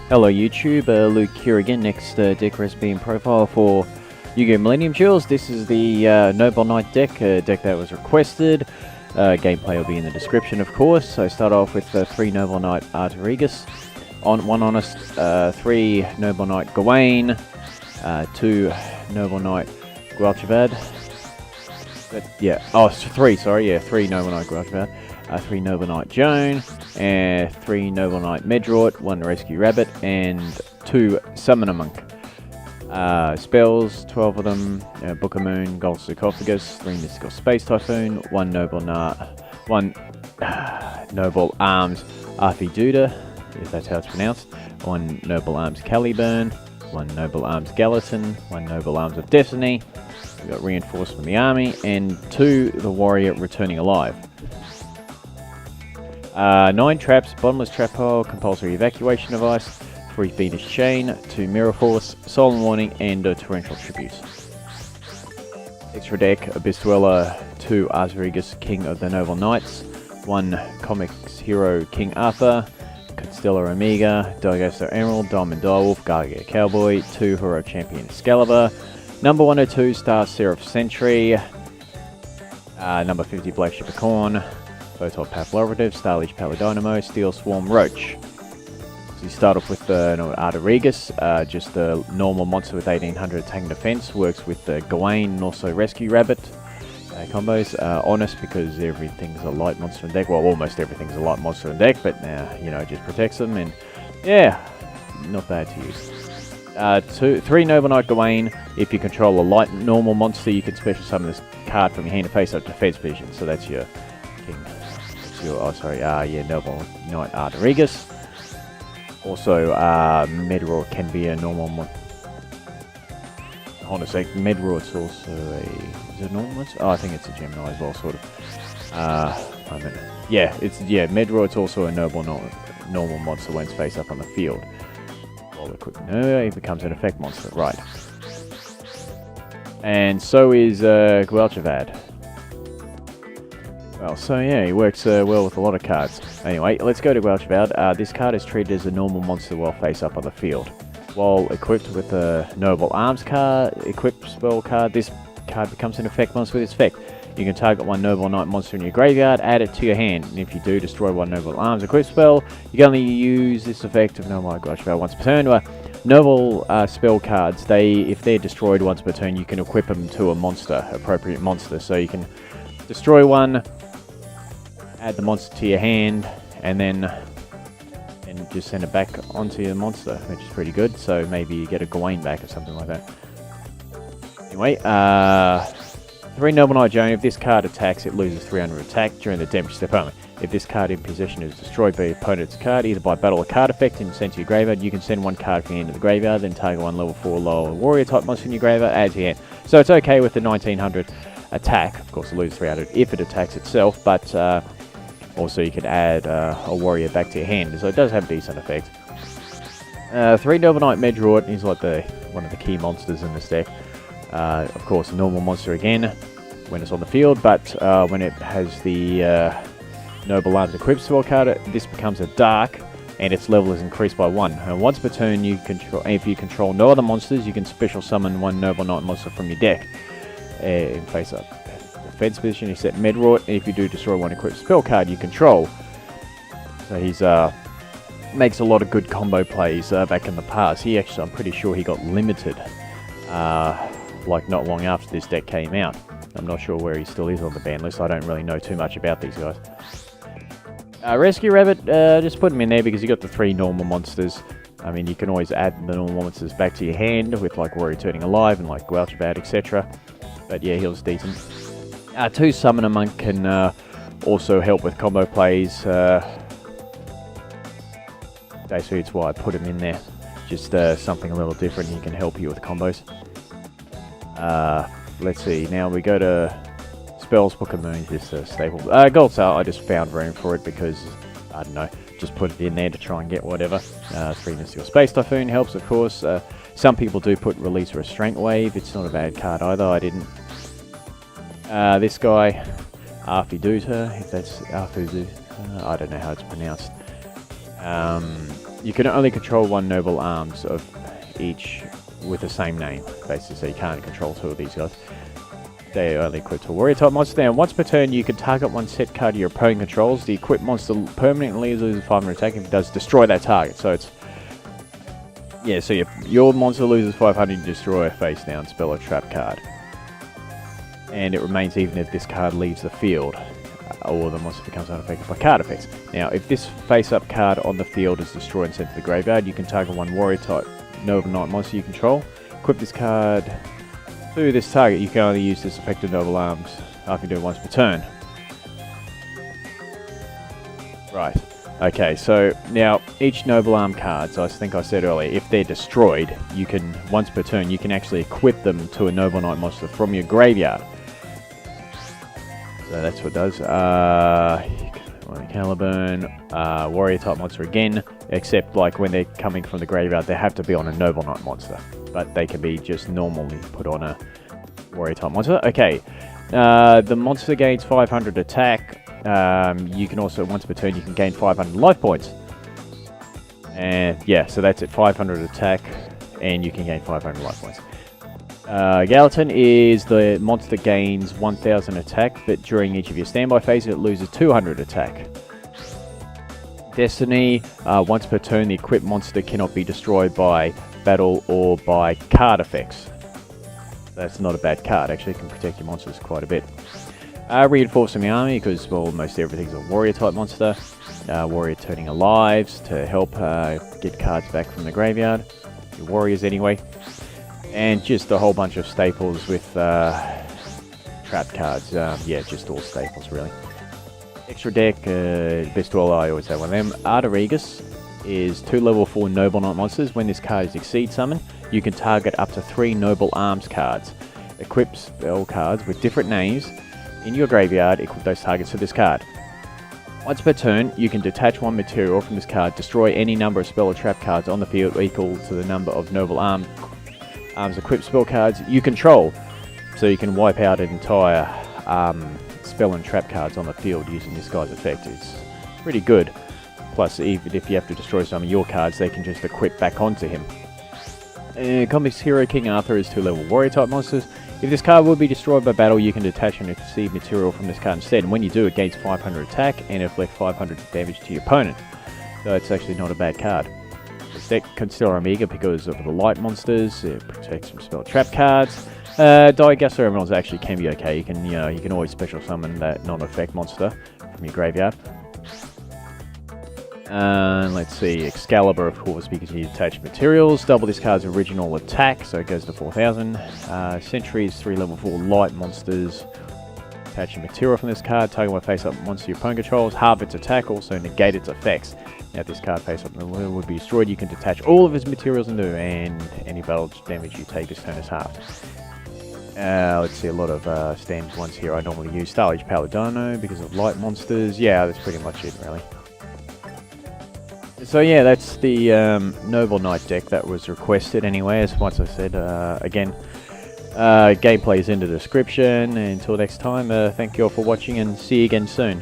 Hello YouTube, Luke here again, next deck recipe and profile for Yu-Gi-Oh! Millennium Duels. This is the Noble Knight deck, a deck that was requested. Gameplay will be in the description, of course. So start off with 3 Noble Knight Artorigus, 1 Honest, 3 Noble Knight Gawayn, 2 Noble Knight Gwalchavad. Three Noble Knight Gwalchavad. 3 Noble Knight Joan, and 3 Noble Knight Medraut, 1 Rescue Rabbut, and 2 Summoner Monk. Spells, 12 of them, Book of Moon, Gold Sarcophagus, 3 Mystical Space Typhoon, 1 Noble Noble Arms Arfeudutyr, if that's how it's pronounced, 1 Noble Arms Caliburn, 1 Noble Arms Gallatin, 1 Noble Arms of Destiny, we've got reinforcement from the army, and 2 the Warrior Returning Alive. 9 traps, Bottomless trap pile, Compulsory Evacuation device, 3 Fiendish Chain, 2 Mirror Force, Solemn Warning, and a Torrential Tribute. Extra deck, Abyss Dweller, 2 Artorigus, King of the Noble Knights, 1 Comics Hero, King Arthur, Constellar Omega, Daigusto Emeral, Diamond Direwolf, Gagaga Cowboy, 2 Hero Champion Excalibur, number 102 Star Seraph Sentry, number 50 Black Ship of Corn, Photop Papillarative, Starlish Palladynamo, Steel Swarm Roach. So you start off with the Artorigus, just the normal monster with 1800 attack and defense, works with the Gawayn and also Rescue Rabbut combos. Honest, because everything's a light monster in deck, well, almost everything's a light monster in deck, but it just protects them, and yeah, not bad to use. 3 Noble Knight Gawayn, if you control a light normal monster, you can special summon this card from your hand to face up defense position, so that's your king. Noble Knight Artorigus. Also, Medraut can be a normal hold on a sec, Medraut's also a... is it a normal monster? Oh, I think it's a Gemini as well, sort of. Medraut's also a normal monster when it's face up on the field. It becomes an effect monster, right. And so is Gwalchavad. Well, so yeah, he works well with a lot of cards. Anyway, let's go to Gwalchavad. This card is treated as a normal monster while face up on the field. While equipped with a Noble Arms card, equipped spell card, this card becomes an effect monster with its effect. You can target 1 Noble Knight monster in your graveyard, add it to your hand, and if you do, destroy 1 Noble Arms equipped spell. You can only use this effect of Noble Knight Gwalchavad once per turn. Noble spell cards, if they're destroyed once per turn, you can equip them to a monster, appropriate monster. So you can destroy one, add the monster to your hand, and then just send it back onto your monster, which is pretty good. So maybe you get a Gawayn back or something like that. Anyway, 3 Noble Knight Joan, if this card attacks, it loses 300 attack during the damage step only. If this card in possession is destroyed by your opponent's card, either by battle or card effect and sent to your graveyard, you can send 1 card from your hand to the graveyard, then target 1 level 4 lower warrior type monster in your graveyard, add to your hand. So it's okay with the 1900 attack. Of course, it loses 300 if it attacks itself, but also you could add a warrior back to your hand, so it does have a decent effect. 3 Noble Knight Medraut, he's like one of the key monsters in this deck. Of course, a normal monster again when it's on the field, but when it has the Noble Arms equipped spell card, this becomes a dark, and its level is increased by 1. And once per turn, if you control no other monsters, you can special summon 1 Noble Knight monster from your deck in face up defense position. You set Medraut, and if you do destroy 1 equipped spell card you control. So he's makes a lot of good combo plays back in the past. I'm pretty sure he got limited like not long after this deck came out. I'm not sure where he still is on the ban list. I don't really know too much about these guys. Rescue Rabbut, just put him in there because you got the 3 normal monsters. I mean, you can always add the normal monsters back to your hand with like Warrior Turning Alive and like Gwalchavad, etc. But yeah, he was decent. 2 Summoner Monk can also help with combo plays. Basically, it's why I put him in there. Just something a little different. He can help you with combos. Let's see. Now we go to Spells. Book of Moon is a staple. Gold Sarcophagus, I just found room for it because, I don't know, just put it in there to try and get whatever. 3 Mystical Space Typhoon helps, of course. Some people do put Release Restraint Wave. It's not a bad card either. I didn't. This guy, Arfeudutyr, if that's Arfeudutyr, I don't know how it's pronounced. You can only control one noble arms of each with the same name, basically, so you can't control two of these guys. They are only equipped to warrior type monster. And once per turn, you can target one set card your opponent controls. The equipped monster permanently loses 500 attack if it does destroy that target. So it's, yeah, so your monster loses 500, you destroy a face down spell or trap card. And it remains even if this card leaves the field, or the monster becomes unaffected by card effects. Now, if this face-up card on the field is destroyed and sent to the graveyard, you can target one warrior-type Noble Knight monster you control. Equip this card to this target. You can only use this effective Noble Arms after you do it once per turn. Right. Okay, so now each Noble Arm cards, I think I said earlier, if they're destroyed, you can, once per turn, you can actually equip them to a Noble Knight monster from your graveyard. So that's what it does. Caliburn, warrior type monster again, except like when they're coming from the graveyard, they have to be on a Noble Knight monster, but they can be just normally put on a warrior type monster. Okay, the monster gains 500 attack. You can also, once per turn, you can gain 500 life points. And yeah, so that's it, 500 attack, and you can gain 500 life points. Gallatin is the monster gains 1000 attack, but during each of your standby phases it loses 200 attack. Destiny, once per turn the equipped monster cannot be destroyed by battle or by card effects. That's not a bad card, actually, it can protect your monsters quite a bit. Reinforcing the army, because well, most everything's a warrior type monster. Warrior turning alives to help get cards back from the graveyard. Your warriors anyway. And just a whole bunch of staples with trap cards. Yeah, just all staples, really. Extra deck, best duel, I always have one of them. Artorigus is 2 level 4 Noble Knight monsters. When this card is Exceed Summon, you can target up to 3 Noble Arms cards. Equip spell cards with different names in your graveyard, equip those targets to this card. Once per turn, you can detach one material from this card, destroy any number of spell or trap cards on the field equal to the number of Noble Arms equipped spell cards you control. So you can wipe out an entire spell and trap cards on the field using this guy's effect. It's pretty good. Plus, even if you have to destroy some of your cards, they can just equip back onto him. Comics hero King Arthur is 2 level warrior type monsters. If this card will be destroyed by battle, you can detach and receive material from this card instead. And when you do, it gains 500 attack and inflict 500 damage to your opponent. So it's actually not a bad card. Deck Constellar Omega because of the light monsters. It protects from spell trap cards. Daigusto Emeral actually can be okay. You can always special summon that non-effect monster from your graveyard. Let's see, Excalibur, of course, because you detach materials. Double this card's original attack, so it goes to 4000. Sentry is 3 level 4 light monsters. Attaching material from this card, target one face-up monster your opponent controls. Halve its attack, also negate its effects. Now, if this card face-up in the world would be destroyed, you can detach all of its materials into, and any battle damage you take this turn is halved. Let's see, a lot of standard ones here I normally use. Starlight Paladino because of light monsters. Yeah, that's pretty much it, really. So yeah, that's the Noble Knight deck that was requested anyway, as once I said. Again, gameplay is in the description. Until next time, thank you all for watching and see you again soon.